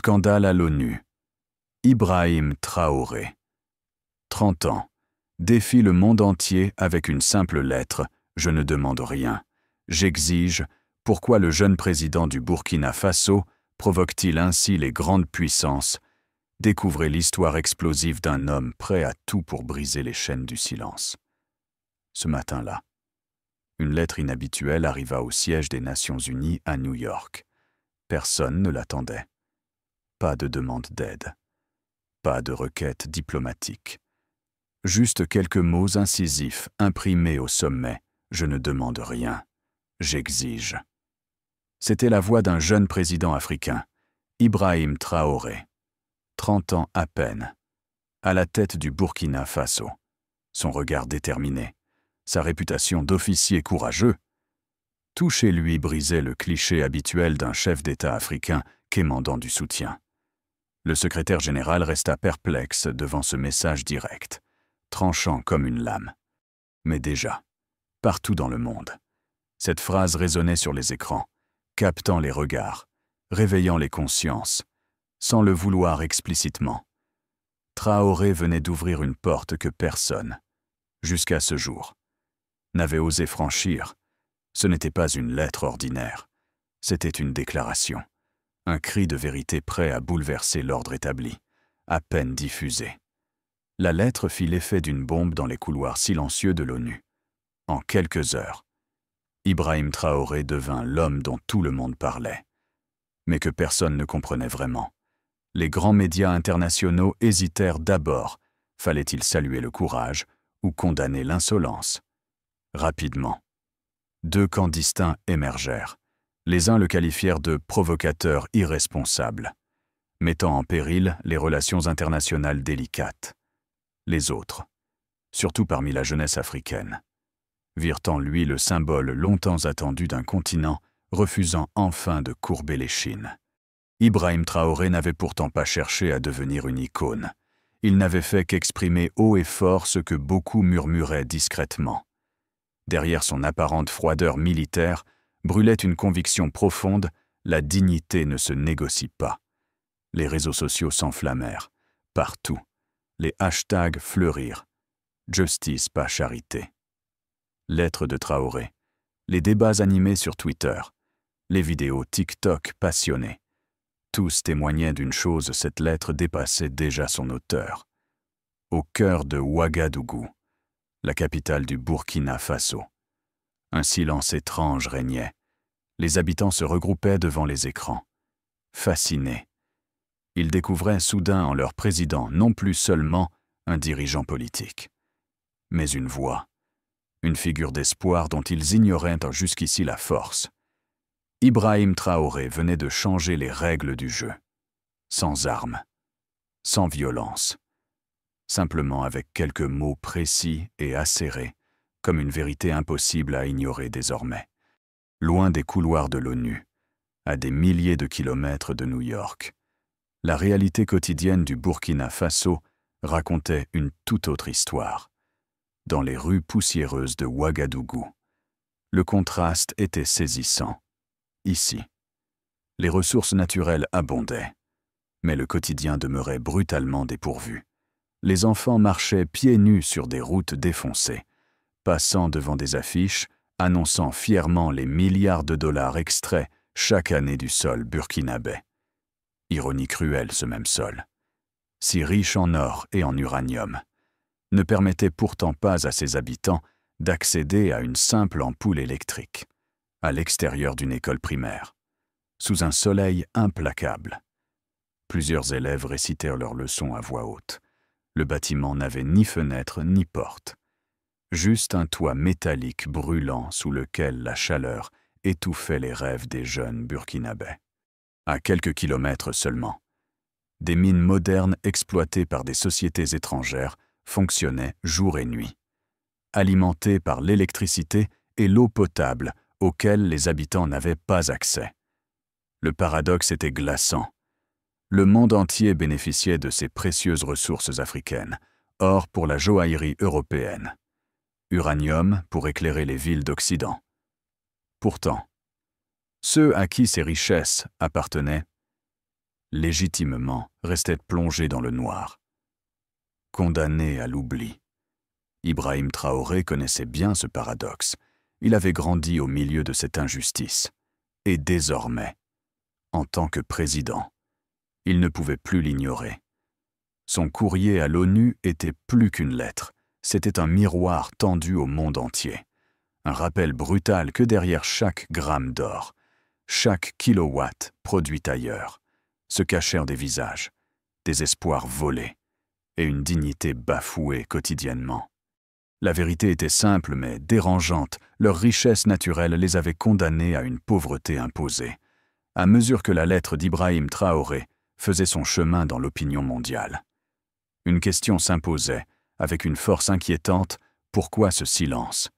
Scandale à l'ONU. Ibrahim Traoré. 30 ans. Défie le monde entier avec une simple lettre. Je ne demande rien. J'exige. Pourquoi le jeune président du Burkina Faso provoque-t-il ainsi les grandes puissances? Découvrez l'histoire explosive d'un homme prêt à tout pour briser les chaînes du silence. Ce matin-là, une lettre inhabituelle arriva au siège des Nations Unies à New York. Personne ne l'attendait. Pas de demande d'aide. Pas de requête diplomatique. Juste quelques mots incisifs imprimés au sommet. Je ne demande rien. J'exige. C'était la voix d'un jeune président africain, Ibrahim Traoré. 30 ans à peine, à la tête du Burkina Faso. Son regard déterminé, sa réputation d'officier courageux. Tout chez lui brisait le cliché habituel d'un chef d'État africain quémandant du soutien. Le secrétaire général resta perplexe devant ce message direct, tranchant comme une lame. Mais déjà, partout dans le monde, cette phrase résonnait sur les écrans, captant les regards, réveillant les consciences, sans le vouloir explicitement. Traoré venait d'ouvrir une porte que personne, jusqu'à ce jour, n'avait osé franchir. Ce n'était pas une lettre ordinaire, c'était une déclaration, un cri de vérité prêt à bouleverser l'ordre établi, à peine diffusé. La lettre fit l'effet d'une bombe dans les couloirs silencieux de l'ONU. En quelques heures, Ibrahim Traoré devint l'homme dont tout le monde parlait, mais que personne ne comprenait vraiment. Les grands médias internationaux hésitèrent d'abord. Fallait-il saluer le courage ou condamner l'insolence? Rapidement, deux camps distincts émergèrent. Les uns le qualifièrent de provocateur irresponsable, mettant en péril les relations internationales délicates. Les autres, surtout parmi la jeunesse africaine, virent en lui le symbole longtemps attendu d'un continent refusant enfin de courber l'échine. Ibrahim Traoré n'avait pourtant pas cherché à devenir une icône. Il n'avait fait qu'exprimer haut et fort ce que beaucoup murmuraient discrètement. Derrière son apparente froideur militaire brûlait une conviction profonde: la dignité ne se négocie pas. Les réseaux sociaux s'enflammèrent. Partout, les hashtags fleurirent. Justice, pas charité. Lettre de Traoré. Les débats animés sur Twitter. Les vidéos TikTok passionnées. Tous témoignaient d'une chose: cette lettre dépassait déjà son auteur. Au cœur de Ouagadougou, la capitale du Burkina Faso, un silence étrange régnait. Les habitants se regroupaient devant les écrans. Fascinés, ils découvraient soudain en leur président non plus seulement un dirigeant politique, mais une voix, une figure d'espoir dont ils ignoraient jusqu'ici la force. Ibrahim Traoré venait de changer les règles du jeu, sans armes, sans violence, simplement avec quelques mots précis et acérés, comme une vérité impossible à ignorer désormais. Loin des couloirs de l'ONU, à des milliers de kilomètres de New York, la réalité quotidienne du Burkina Faso racontait une toute autre histoire. Dans les rues poussiéreuses de Ouagadougou, le contraste était saisissant. Ici, les ressources naturelles abondaient, mais le quotidien demeurait brutalement dépourvu. Les enfants marchaient pieds nus sur des routes défoncées, passant devant des affiches annonçant fièrement les milliards de dollars extraits chaque année du sol burkinabé. Ironie cruelle, ce même sol, si riche en or et en uranium, ne permettait pourtant pas à ses habitants d'accéder à une simple ampoule électrique, à l'extérieur d'une école primaire, sous un soleil implacable. Plusieurs élèves récitèrent leurs leçons à voix haute. Le bâtiment n'avait ni fenêtre ni porte, juste un toit métallique brûlant sous lequel la chaleur étouffait les rêves des jeunes burkinabés. À quelques kilomètres seulement, des mines modernes exploitées par des sociétés étrangères fonctionnaient jour et nuit, alimentées par l'électricité et l'eau potable auxquelles les habitants n'avaient pas accès. Le paradoxe était glaçant. Le monde entier bénéficiait de ces précieuses ressources africaines, or pour la joaillerie européenne, uranium pour éclairer les villes d'Occident. Pourtant, ceux à qui ces richesses appartenaient, légitimement, restait plongé dans le noir. Condamné à l'oubli. Ibrahim Traoré connaissait bien ce paradoxe. Il avait grandi au milieu de cette injustice. Et désormais, en tant que président, il ne pouvait plus l'ignorer. Son courrier à l'ONU était plus qu'une lettre. C'était un miroir tendu au monde entier. Un rappel brutal que derrière chaque gramme d'or, chaque kilowatt produit ailleurs, se cachèrent des visages, des espoirs volés et une dignité bafouée quotidiennement. La vérité était simple mais dérangeante. Leur richesse naturelle les avait condamnés à une pauvreté imposée, à mesure que la lettre d'Ibrahim Traoré faisait son chemin dans l'opinion mondiale. Une question s'imposait, avec une force inquiétante, pourquoi ce silence?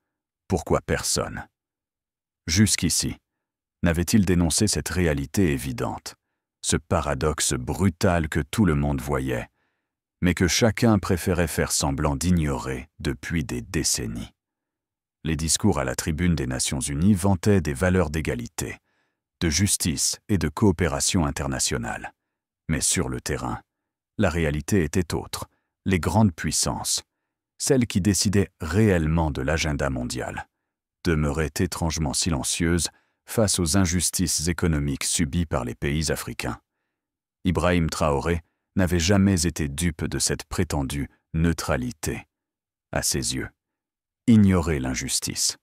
Pourquoi personne? Jusqu'ici, n'avait-il dénoncé cette réalité évidente, ce paradoxe brutal que tout le monde voyait, mais que chacun préférait faire semblant d'ignorer depuis des décennies? Les discours à la tribune des Nations Unies vantaient des valeurs d'égalité, de justice et de coopération internationale. Mais sur le terrain, la réalité était autre. Les grandes puissances, celles qui décidaient réellement de l'agenda mondial, demeuraient étrangement silencieuses face aux injustices économiques subies par les pays africains. Ibrahim Traoré n'avait jamais été dupe de cette prétendue neutralité. À ses yeux, ignorer l'injustice,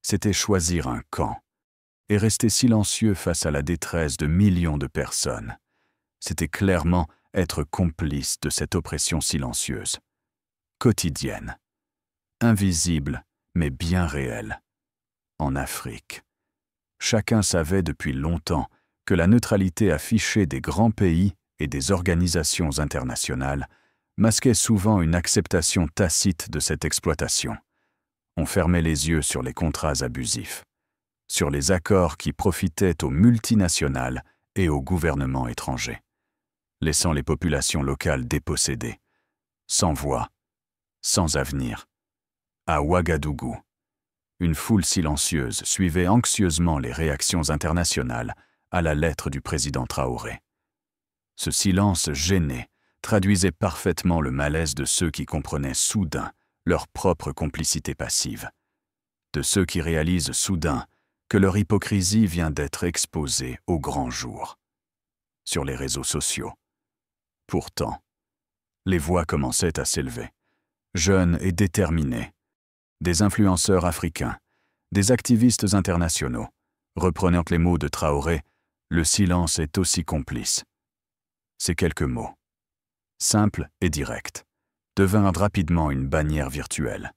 c'était choisir un camp, et rester silencieux face à la détresse de millions de personnes. C'était clairement être complice de cette oppression silencieuse, quotidienne, invisible mais bien réelle. En Afrique, chacun savait depuis longtemps que la neutralité affichée des grands pays et des organisations internationales masquait souvent une acceptation tacite de cette exploitation. On fermait les yeux sur les contrats abusifs, sur les accords qui profitaient aux multinationales et aux gouvernements étrangers, laissant les populations locales dépossédées, sans voix, sans avenir. À Ouagadougou, une foule silencieuse suivait anxieusement les réactions internationales à la lettre du président Traoré. Ce silence gêné traduisait parfaitement le malaise de ceux qui comprenaient soudain leur propre complicité passive, de ceux qui réalisent soudain que leur hypocrisie vient d'être exposée au grand jour, sur les réseaux sociaux. Pourtant, les voix commençaient à s'élever, jeunes et déterminés. Des influenceurs africains, des activistes internationaux, reprenant les mots de Traoré, le silence est aussi complice. Ces quelques mots, simples et directs, devinrent rapidement une bannière virtuelle,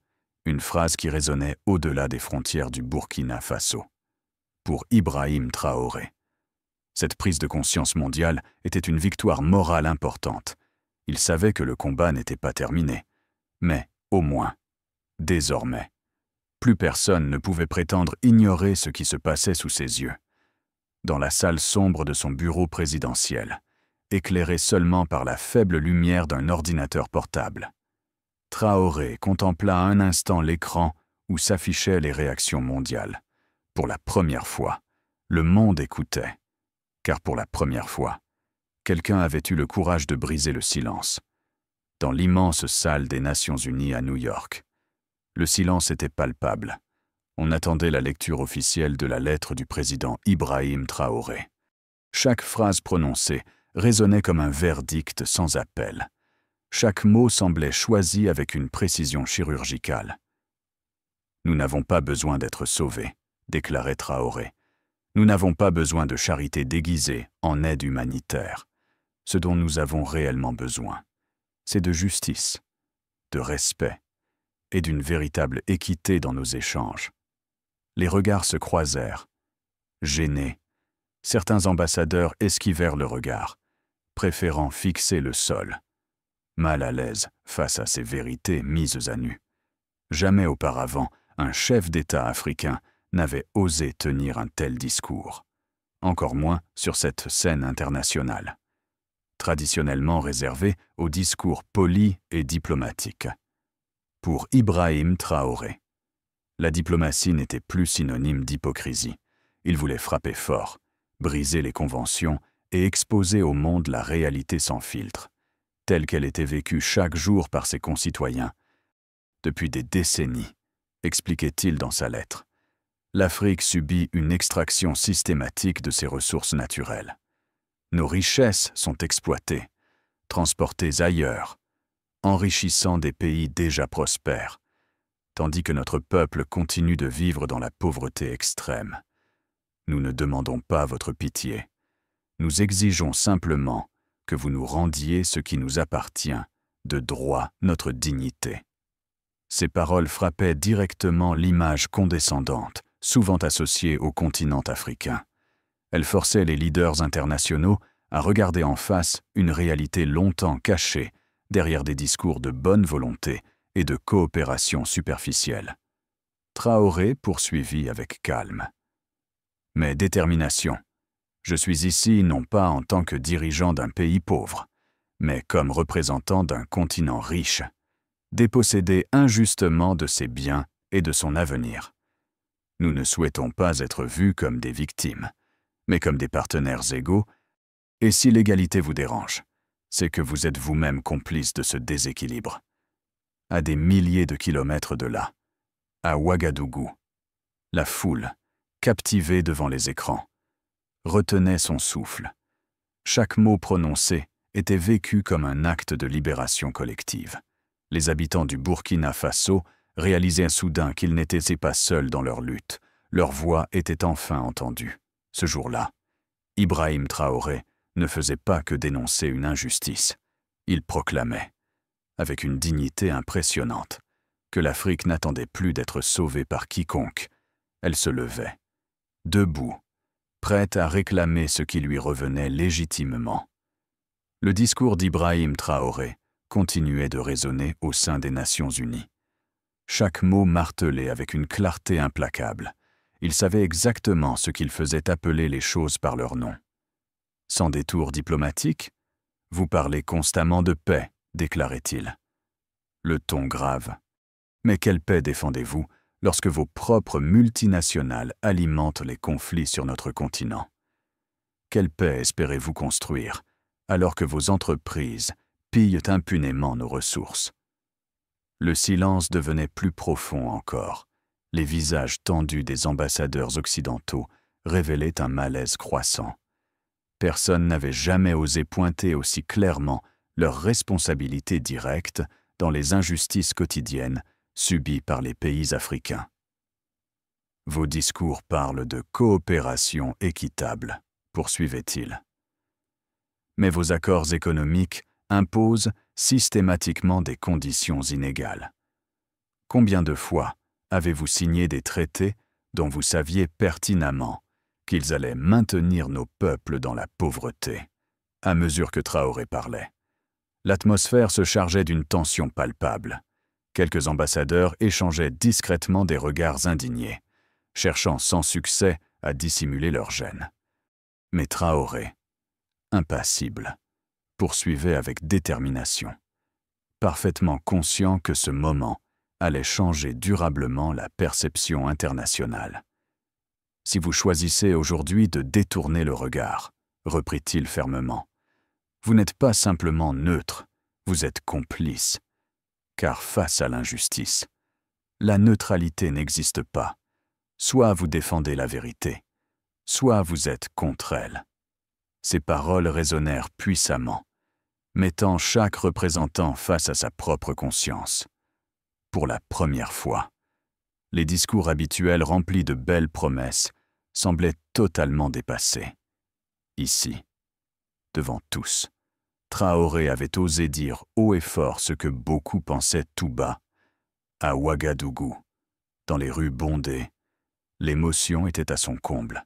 une phrase qui résonnait au-delà des frontières du Burkina Faso. Pour Ibrahim Traoré, cette prise de conscience mondiale était une victoire morale importante. Il savait que le combat n'était pas terminé, mais, au moins, désormais, plus personne ne pouvait prétendre ignorer ce qui se passait sous ses yeux. Dans la salle sombre de son bureau présidentiel, éclairée seulement par la faible lumière d'un ordinateur portable, Traoré contempla un instant l'écran où s'affichaient les réactions mondiales. Pour la première fois, le monde écoutait, car pour la première fois, quelqu'un avait eu le courage de briser le silence. Dans l'immense salle des Nations Unies à New York, le silence était palpable. On attendait la lecture officielle de la lettre du président Ibrahim Traoré. Chaque phrase prononcée résonnait comme un verdict sans appel. Chaque mot semblait choisi avec une précision chirurgicale. « Nous n'avons pas besoin d'être sauvés », déclarait Traoré. « Nous n'avons pas besoin de charité déguisée en aide humanitaire. Ce dont nous avons réellement besoin, c'est de justice, de respect et d'une véritable équité dans nos échanges. » Les regards se croisèrent. Gênés, certains ambassadeurs esquivèrent le regard, préférant fixer le sol, mal à l'aise face à ces vérités mises à nu. Jamais auparavant, un chef d'État africain n'avait osé tenir un tel discours, encore moins sur cette scène internationale, traditionnellement réservée aux discours polis et diplomatiques. Pour Ibrahim Traoré, la diplomatie n'était plus synonyme d'hypocrisie. Il voulait frapper fort, briser les conventions et exposer au monde la réalité sans filtre, telle qu'elle était vécue chaque jour par ses concitoyens. Depuis des décennies, expliquait-il dans sa lettre, l'Afrique subit une extraction systématique de ses ressources naturelles. Nos richesses sont exploitées, transportées ailleurs, enrichissant des pays déjà prospères, tandis que notre peuple continue de vivre dans la pauvreté extrême. Nous ne demandons pas votre pitié. Nous exigeons simplement que vous nous rendiez ce qui nous appartient, de droit notre dignité. Ces paroles frappaient directement l'image condescendante, souvent associée au continent africain. Elles forçaient les leaders internationaux à regarder en face une réalité longtemps cachée derrière des discours de bonne volonté et de coopération superficielle. Traoré poursuivit avec calme. Mais détermination. Je suis ici non pas en tant que dirigeant d'un pays pauvre, mais comme représentant d'un continent riche, dépossédé injustement de ses biens et de son avenir. Nous ne souhaitons pas être vus comme des victimes, mais comme des partenaires égaux, et si l'égalité vous dérange, c'est que vous êtes vous-même complice de ce déséquilibre. À des milliers de kilomètres de là, à Ouagadougou, la foule, captivée devant les écrans, retenait son souffle. Chaque mot prononcé était vécu comme un acte de libération collective. Les habitants du Burkina Faso réalisaient soudain qu'ils n'étaient pas seuls dans leur lutte. Leur voix était enfin entendue. Ce jour-là, Ibrahim Traoré ne faisait pas que dénoncer une injustice. Il proclamait, avec une dignité impressionnante, que l'Afrique n'attendait plus d'être sauvée par quiconque. Elle se levait, debout, prête à réclamer ce qui lui revenait légitimement. Le discours d'Ibrahim Traoré continuait de résonner au sein des Nations Unies. Chaque mot martelé avec une clarté implacable. Il savait exactement ce qu'il faisait appeler les choses par leur nom. Sans détour diplomatique, vous parlez constamment de paix, déclarait-il. Le ton grave. Mais quelle paix défendez-vous lorsque vos propres multinationales alimentent les conflits sur notre continent? Quelle paix espérez-vous construire alors que vos entreprises pillent impunément nos ressources? Le silence devenait plus profond encore. Les visages tendus des ambassadeurs occidentaux révélaient un malaise croissant. Personne n'avait jamais osé pointer aussi clairement leur responsabilité directe dans les injustices quotidiennes subies par les pays africains. Vos discours parlent de coopération équitable, poursuivait-il. Mais vos accords économiques imposent systématiquement des conditions inégales. Combien de fois avez-vous signé des traités dont vous saviez pertinemment qu'ils allaient maintenir nos peuples dans la pauvreté, à mesure que Traoré parlait? L'atmosphère se chargeait d'une tension palpable. Quelques ambassadeurs échangeaient discrètement des regards indignés, cherchant sans succès à dissimuler leur gêne. Mais Traoré, impassible, poursuivait avec détermination, parfaitement conscient que ce moment allait changer durablement la perception internationale. « Si vous choisissez aujourd'hui de détourner le regard, reprit-il fermement, vous n'êtes pas simplement neutre, vous êtes complice. Car face à l'injustice, la neutralité n'existe pas. Soit vous défendez la vérité, soit vous êtes contre elle. » Ces paroles résonnèrent puissamment, mettant chaque représentant face à sa propre conscience. Pour la première fois, les discours habituels remplis de belles promesses semblaient totalement dépassés. Ici, devant tous, Traoré avait osé dire haut et fort ce que beaucoup pensaient tout bas. À Ouagadougou, dans les rues bondées, l'émotion était à son comble.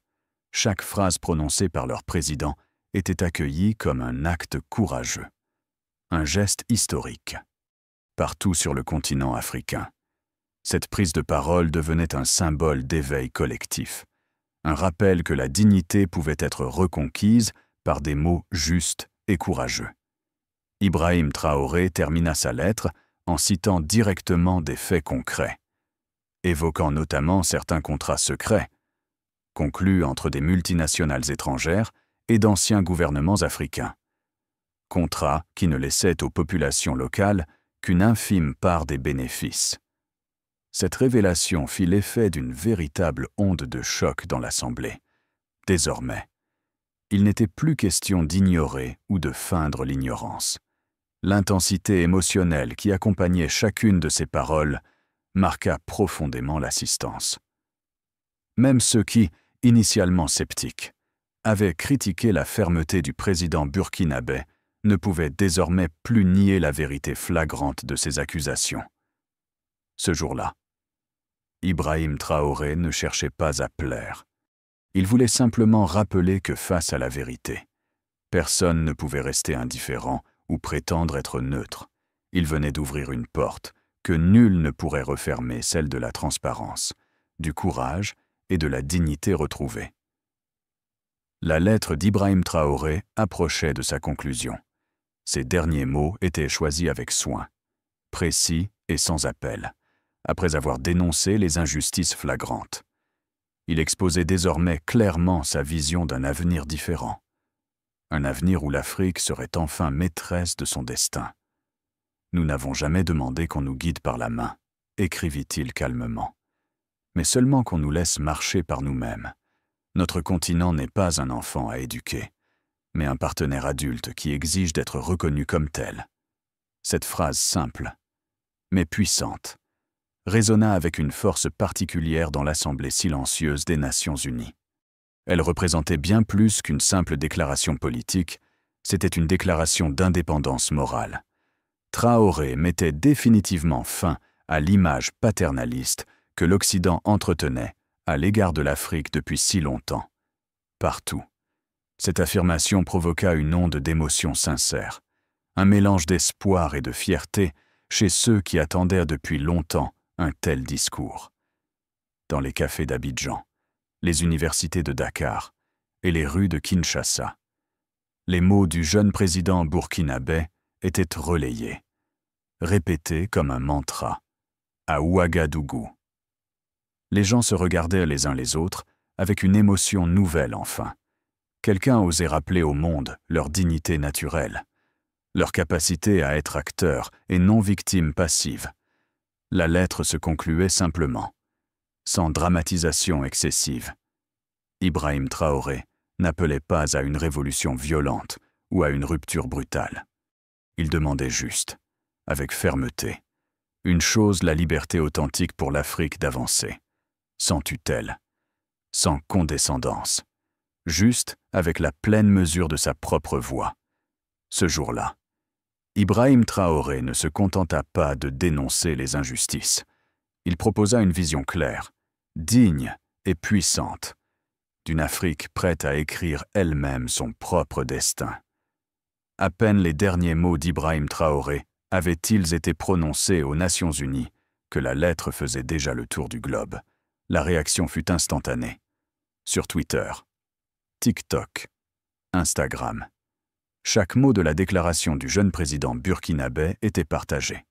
Chaque phrase prononcée par leur président était accueillie comme un acte courageux, un geste historique. Partout sur le continent africain, cette prise de parole devenait un symbole d'éveil collectif, un rappel que la dignité pouvait être reconquise par des mots justes et courageux. Ibrahim Traoré termina sa lettre en citant directement des faits concrets, évoquant notamment certains contrats secrets, conclus entre des multinationales étrangères et d'anciens gouvernements africains. Contrat qui ne laissait aux populations locales qu'une infime part des bénéfices. Cette révélation fit l'effet d'une véritable onde de choc dans l'Assemblée. Désormais, il n'était plus question d'ignorer ou de feindre l'ignorance. L'intensité émotionnelle qui accompagnait chacune de ces paroles marqua profondément l'assistance. Même ceux qui, initialement sceptiques, avaient critiqué la fermeté du président burkinabé ne pouvaient désormais plus nier la vérité flagrante de ces accusations. Ce jour-là, Ibrahim Traoré ne cherchait pas à plaire. Il voulait simplement rappeler que face à la vérité, personne ne pouvait rester indifférent ou prétendre être neutre. Il venait d'ouvrir une porte que nul ne pourrait refermer, celle de la transparence, du courage et de la dignité retrouvée. La lettre d'Ibrahim Traoré approchait de sa conclusion. Ses derniers mots étaient choisis avec soin, précis et sans appel, après avoir dénoncé les injustices flagrantes. Il exposait désormais clairement sa vision d'un avenir différent. Un avenir où l'Afrique serait enfin maîtresse de son destin. « Nous n'avons jamais demandé qu'on nous guide par la main », écrivit-il calmement, « mais seulement qu'on nous laisse marcher par nous-mêmes. Notre continent n'est pas un enfant à éduquer, mais un partenaire adulte qui exige d'être reconnu comme tel. » Cette phrase simple, mais puissante, résonna avec une force particulière dans l'Assemblée silencieuse des Nations Unies. Elle représentait bien plus qu'une simple déclaration politique, c'était une déclaration d'indépendance morale. Traoré mettait définitivement fin à l'image paternaliste que l'Occident entretenait à l'égard de l'Afrique depuis si longtemps. Partout, cette affirmation provoqua une onde d'émotions sincères, un mélange d'espoir et de fierté chez ceux qui attendaient depuis longtemps un tel discours. Dans les cafés d'Abidjan, les universités de Dakar et les rues de Kinshasa, les mots du jeune président burkinabé étaient relayés, répétés comme un mantra, à Ouagadougou. Les gens se regardaient les uns les autres avec une émotion nouvelle enfin. Quelqu'un osait rappeler au monde leur dignité naturelle, leur capacité à être acteurs et non victimes passives. La lettre se concluait simplement, sans dramatisation excessive. Ibrahim Traoré n'appelait pas à une révolution violente ou à une rupture brutale. Il demandait juste, avec fermeté, une chose: la liberté authentique pour l'Afrique d'avancer, sans tutelle, sans condescendance, juste avec la pleine mesure de sa propre voix. Ce jour-là, Ibrahim Traoré ne se contenta pas de dénoncer les injustices. Il proposa une vision claire, digne et puissante, d'une Afrique prête à écrire elle-même son propre destin. À peine les derniers mots d'Ibrahim Traoré avaient-ils été prononcés aux Nations Unies que la lettre faisait déjà le tour du globe. La réaction fut instantanée. Sur Twitter, TikTok, Instagram, chaque mot de la déclaration du jeune président burkinabé était partagé,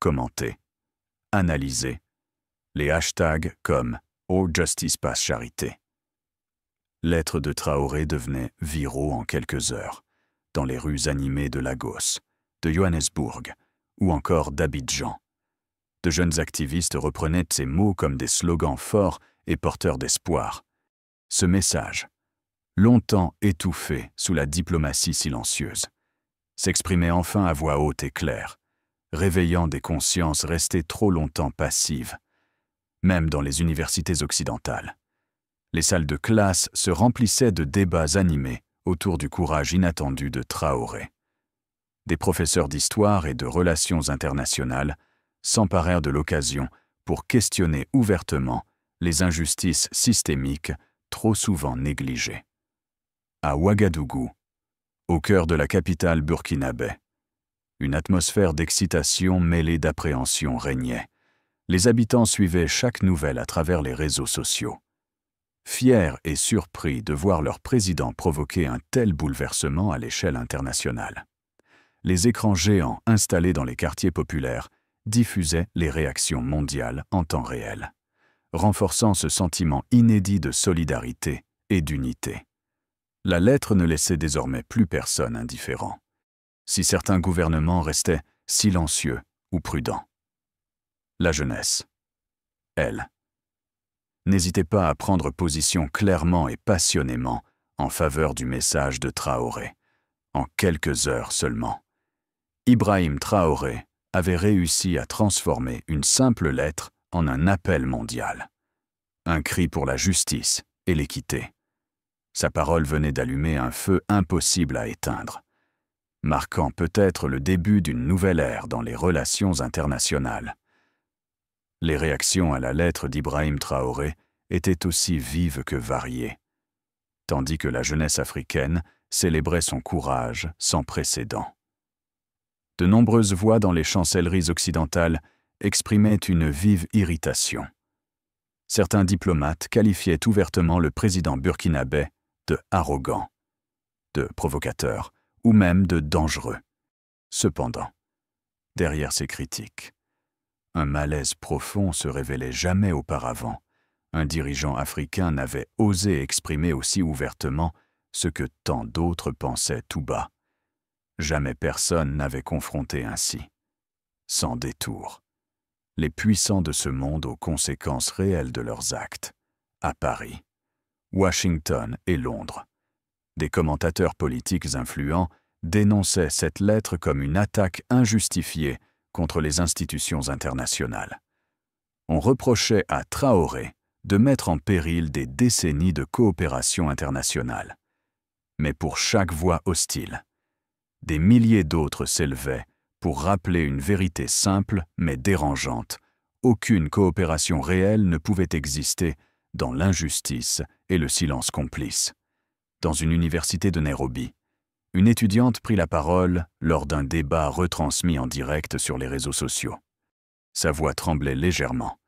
commenté, analysé, les hashtags comme « All Justice Pass Charité ». Lettre de Traoré devenait viraux en quelques heures, dans les rues animées de Lagos, de Johannesburg ou encore d'Abidjan. De jeunes activistes reprenaient ces mots comme des slogans forts et porteurs d'espoir. Ce message, longtemps étouffé sous la diplomatie silencieuse, s'exprimait enfin à voix haute et claire, réveillant des consciences restées trop longtemps passives, même dans les universités occidentales. Les salles de classe se remplissaient de débats animés autour du courage inattendu de Traoré. Des professeurs d'histoire et de relations internationales s'emparèrent de l'occasion pour questionner ouvertement les injustices systémiques trop souvent négligées. À Ouagadougou, au cœur de la capitale burkinabé, une atmosphère d'excitation mêlée d'appréhension régnait. Les habitants suivaient chaque nouvelle à travers les réseaux sociaux. Fiers et surpris de voir leur président provoquer un tel bouleversement à l'échelle internationale. Les écrans géants installés dans les quartiers populaires diffusaient les réactions mondiales en temps réel, renforçant ce sentiment inédit de solidarité et d'unité. La lettre ne laissait désormais plus personne indifférent, si certains gouvernements restaient silencieux ou prudents. La jeunesse, elle, n'hésitait pas à prendre position clairement et passionnément en faveur du message de Traoré. En quelques heures seulement, Ibrahim Traoré avait réussi à transformer une simple lettre en un appel mondial. Un cri pour la justice et l'équité. Sa parole venait d'allumer un feu impossible à éteindre, marquant peut-être le début d'une nouvelle ère dans les relations internationales. Les réactions à la lettre d'Ibrahim Traoré étaient aussi vives que variées, tandis que la jeunesse africaine célébrait son courage sans précédent. De nombreuses voix dans les chancelleries occidentales exprimaient une vive irritation. Certains diplomates qualifiaient ouvertement le président burkinabé de arrogant, de provocateur ou même de dangereux. Cependant, derrière ces critiques, un malaise profond se révélait jamais auparavant. Un dirigeant africain n'avait osé exprimer aussi ouvertement ce que tant d'autres pensaient tout bas. Jamais personne n'avait confronté ainsi, sans détour, les puissants de ce monde aux conséquences réelles de leurs actes, à Paris, Washington et Londres. Des commentateurs politiques influents dénonçaient cette lettre comme une attaque injustifiée contre les institutions internationales. On reprochait à Traoré de mettre en péril des décennies de coopération internationale. Mais pour chaque voix hostile, des milliers d'autres s'élevaient pour rappeler une vérité simple mais dérangeante. Aucune coopération réelle ne pouvait exister dans l'injustice et le silence complice. Dans une université de Nairobi, une étudiante prit la parole lors d'un débat retransmis en direct sur les réseaux sociaux. Sa voix tremblait légèrement,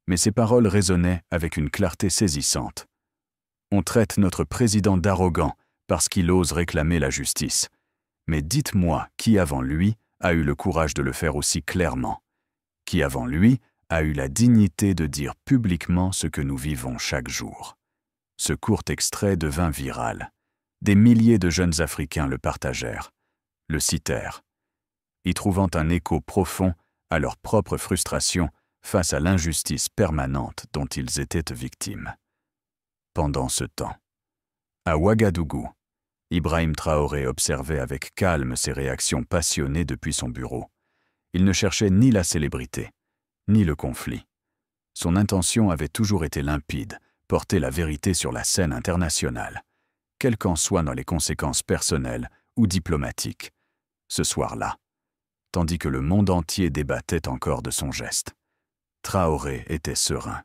mais ses paroles résonnaient avec une clarté saisissante. On traite notre président d'arrogant parce qu'il ose réclamer la justice. Mais dites-moi qui avant lui a eu le courage de le faire aussi clairement? Qui avant lui a eu la dignité de dire publiquement ce que nous vivons chaque jour? Ce court extrait devint viral. Des milliers de jeunes Africains le partagèrent, le citèrent, y trouvant un écho profond à leur propre frustration face à l'injustice permanente dont ils étaient victimes. Pendant ce temps, à Ouagadougou, Ibrahim Traoré observait avec calme ses réactions passionnées depuis son bureau. Il ne cherchait ni la célébrité, ni le conflit. Son intention avait toujours été limpide, porter la vérité sur la scène internationale, quelles qu'en soient dans les conséquences personnelles ou diplomatiques. Ce soir-là, tandis que le monde entier débattait encore de son geste, Traoré était serein,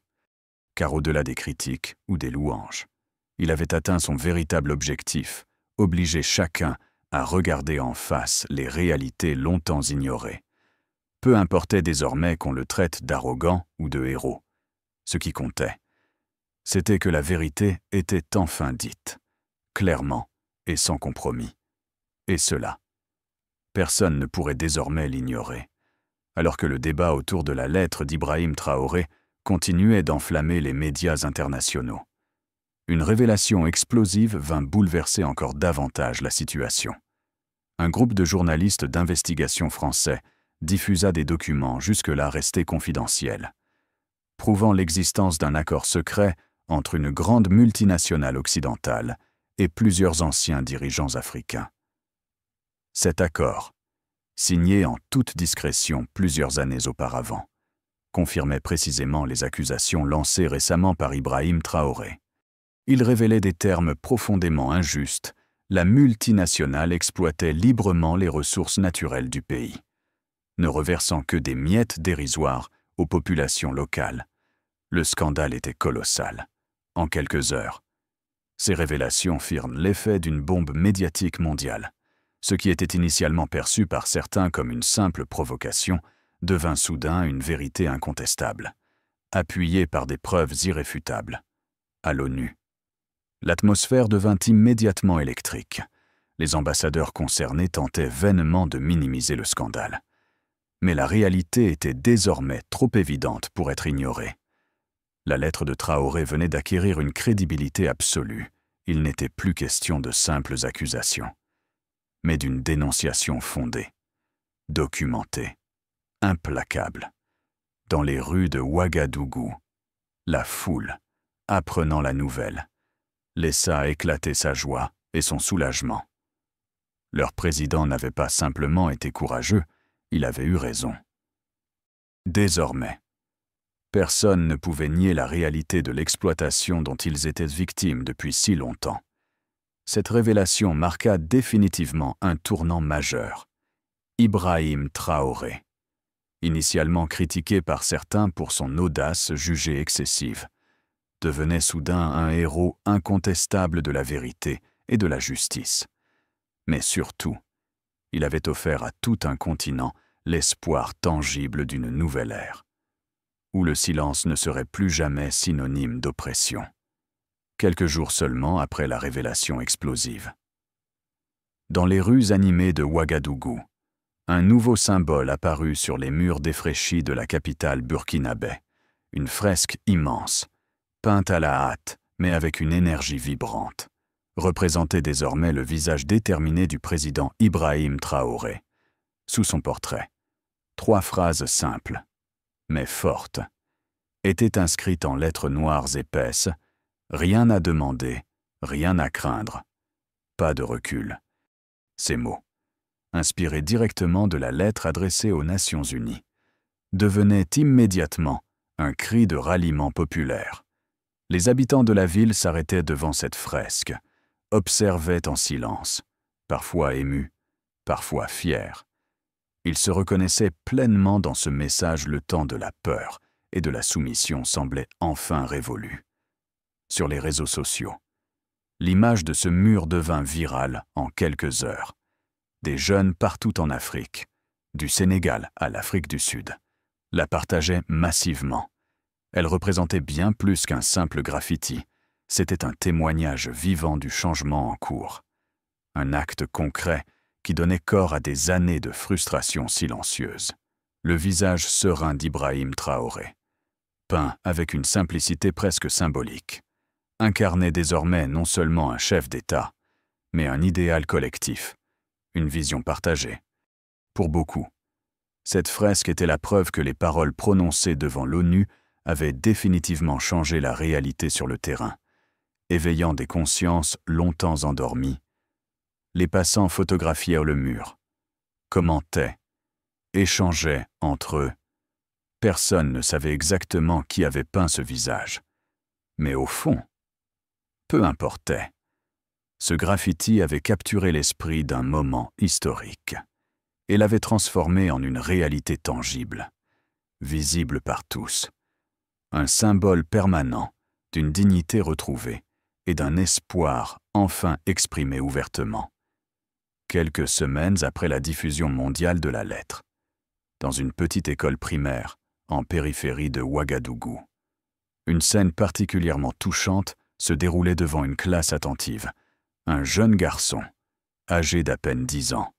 car au-delà des critiques ou des louanges, il avait atteint son véritable objectif, obliger chacun à regarder en face les réalités longtemps ignorées. Peu importait désormais qu'on le traite d'arrogant ou de héros. Ce qui comptait, c'était que la vérité était enfin dite, clairement et sans compromis. Et cela, personne ne pourrait désormais l'ignorer, alors que le débat autour de la lettre d'Ibrahim Traoré continuait d'enflammer les médias internationaux. Une révélation explosive vint bouleverser encore davantage la situation. Un groupe de journalistes d'investigation français diffusa des documents jusque-là restés confidentiels, prouvant l'existence d'un accord secret entre une grande multinationale occidentale et plusieurs anciens dirigeants africains. Cet accord, signé en toute discrétion plusieurs années auparavant, confirmait précisément les accusations lancées récemment par Ibrahim Traoré. Il révélait des termes profondément injustes. La multinationale exploitait librement les ressources naturelles du pays, ne reversant que des miettes dérisoires aux populations locales. Le scandale était colossal. En quelques heures, ces révélations firent l'effet d'une bombe médiatique mondiale. Ce qui était initialement perçu par certains comme une simple provocation devint soudain une vérité incontestable, appuyée par des preuves irréfutables. À l'ONU, l'atmosphère devint immédiatement électrique. Les ambassadeurs concernés tentaient vainement de minimiser le scandale. Mais la réalité était désormais trop évidente pour être ignorée. La lettre de Traoré venait d'acquérir une crédibilité absolue. il n'était plus question de simples accusations, mais d'une dénonciation fondée, documentée, implacable. Dans les rues de Ouagadougou, la foule, apprenant la nouvelle, laissa éclater sa joie et son soulagement. Leur président n'avait pas simplement été courageux, il avait eu raison. Désormais, personne ne pouvait nier la réalité de l'exploitation dont ils étaient victimes depuis si longtemps. Cette révélation marqua définitivement un tournant majeur. Ibrahim Traoré, initialement critiqué par certains pour son audace jugée excessive, devenait soudain un héros incontestable de la vérité et de la justice. Mais surtout, il avait offert à tout un continent l'espoir tangible d'une nouvelle ère, où le silence ne serait plus jamais synonyme d'oppression. Quelques jours seulement après la révélation explosive. Dans les rues animées de Ouagadougou, un nouveau symbole apparut sur les murs défraîchis de la capitale burkinabé, une fresque immense, peinte à la hâte, mais avec une énergie vibrante, représentait désormais le visage déterminé du président Ibrahim Traoré. Sous son portrait, 3 phrases simples, mais fortes, étaient inscrites en lettres noires épaisses: « Rien à demander, rien à craindre, pas de recul ». Ces mots, inspirés directement de la lettre adressée aux Nations Unies, devenaient immédiatement un cri de ralliement populaire. Les habitants de la ville s'arrêtaient devant cette fresque, observaient en silence, parfois émus, parfois fiers. Ils se reconnaissaient pleinement dans ce message. Le temps de la peur et de la soumission semblait enfin révolu. Sur les réseaux sociaux, l'image de ce mur devint virale en quelques heures. Des jeunes partout en Afrique, du Sénégal à l'Afrique du Sud, la partageaient massivement. Elle représentait bien plus qu'un simple graffiti. C'était un témoignage vivant du changement en cours. Un acte concret qui donnait corps à des années de frustration silencieuse. Le visage serein d'Ibrahim Traoré, peint avec une simplicité presque symbolique, incarnait désormais non seulement un chef d'État, mais un idéal collectif, une vision partagée. Pour beaucoup, cette fresque était la preuve que les paroles prononcées devant l'ONU avaient définitivement changé la réalité sur le terrain, éveillant des consciences longtemps endormies. Les passants photographièrent le mur, commentaient, échangeaient entre eux. Personne ne savait exactement qui avait peint ce visage. Mais au fond, peu importait. Ce graffiti avait capturé l'esprit d'un moment historique et l'avait transformé en une réalité tangible, visible par tous. Un symbole permanent d'une dignité retrouvée et d'un espoir enfin exprimé ouvertement. Quelques semaines après la diffusion mondiale de la lettre, dans une petite école primaire en périphérie de Ouagadougou, une scène particulièrement touchante se déroulait devant une classe attentive. Un jeune garçon, âgé d'à peine 10 ans,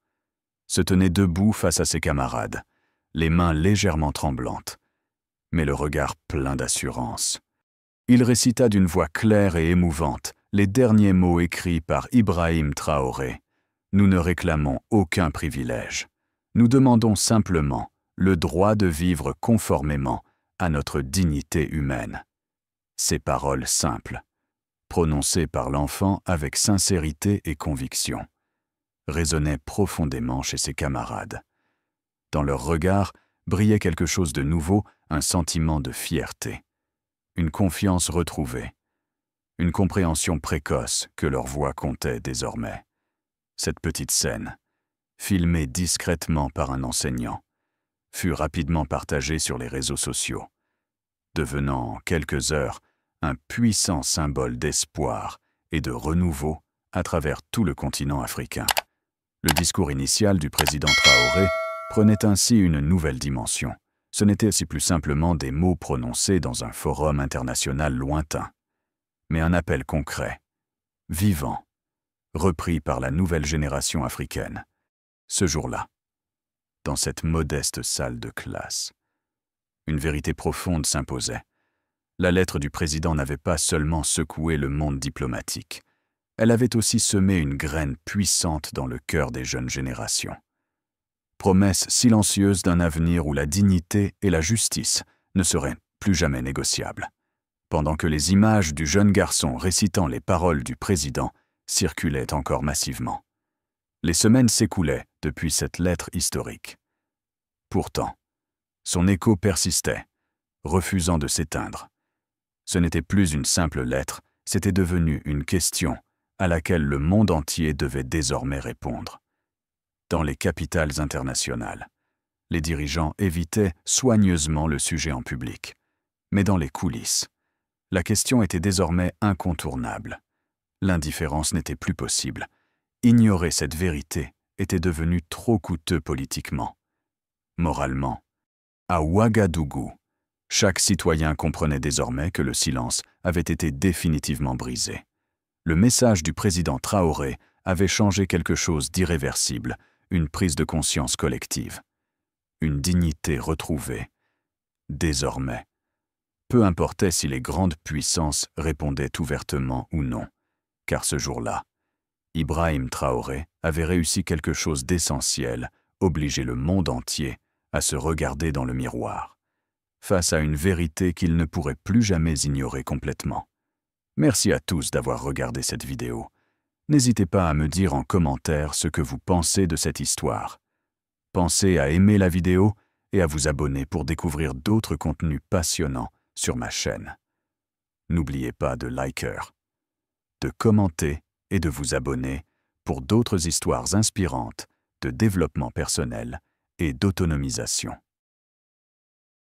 se tenait debout face à ses camarades, les mains légèrement tremblantes, mais le regard plein d'assurance. Il récita d'une voix claire et émouvante les derniers mots écrits par Ibrahim Traoré. « Nous ne réclamons aucun privilège. Nous demandons simplement le droit de vivre conformément à notre dignité humaine. » Ces paroles simples, prononcées par l'enfant avec sincérité et conviction, résonnaient profondément chez ses camarades. Dans leur regard brillait quelque chose de nouveau, un sentiment de fierté, une confiance retrouvée, une compréhension précoce que leur voix comptait désormais. Cette petite scène, filmée discrètement par un enseignant, fut rapidement partagée sur les réseaux sociaux, devenant en quelques heures un puissant symbole d'espoir et de renouveau à travers tout le continent africain. Le discours initial du président Traoré prenait ainsi une nouvelle dimension. Ce n'était aussi plus simplement des mots prononcés dans un forum international lointain, mais un appel concret, vivant, repris par la nouvelle génération africaine. Ce jour-là, dans cette modeste salle de classe, une vérité profonde s'imposait. La lettre du président n'avait pas seulement secoué le monde diplomatique, elle avait aussi semé une graine puissante dans le cœur des jeunes générations. Promesse silencieuse d'un avenir où la dignité et la justice ne seraient plus jamais négociables, pendant que les images du jeune garçon récitant les paroles du président circulaient encore massivement. Les semaines s'écoulaient depuis cette lettre historique. Pourtant, son écho persistait, refusant de s'éteindre. Ce n'était plus une simple lettre, c'était devenu une question à laquelle le monde entier devait désormais répondre. Dans les capitales internationales, les dirigeants évitaient soigneusement le sujet en public. Mais dans les coulisses, la question était désormais incontournable. L'indifférence n'était plus possible. Ignorer cette vérité était devenu trop coûteux politiquement. Moralement, à Ouagadougou, chaque citoyen comprenait désormais que le silence avait été définitivement brisé. Le message du président Traoré avait changé quelque chose d'irréversible, une prise de conscience collective, une dignité retrouvée. Désormais, peu importait si les grandes puissances répondaient ouvertement ou non, car ce jour-là, Ibrahim Traoré avait réussi quelque chose d'essentiel, obliger le monde entier à se regarder dans le miroir, face à une vérité qu'il ne pourrait plus jamais ignorer complètement. Merci à tous d'avoir regardé cette vidéo. N'hésitez pas à me dire en commentaire ce que vous pensez de cette histoire. Pensez à aimer la vidéo et à vous abonner pour découvrir d'autres contenus passionnants sur ma chaîne. N'oubliez pas de liker, de commenter et de vous abonner pour d'autres histoires inspirantes de développement personnel et d'autonomisation.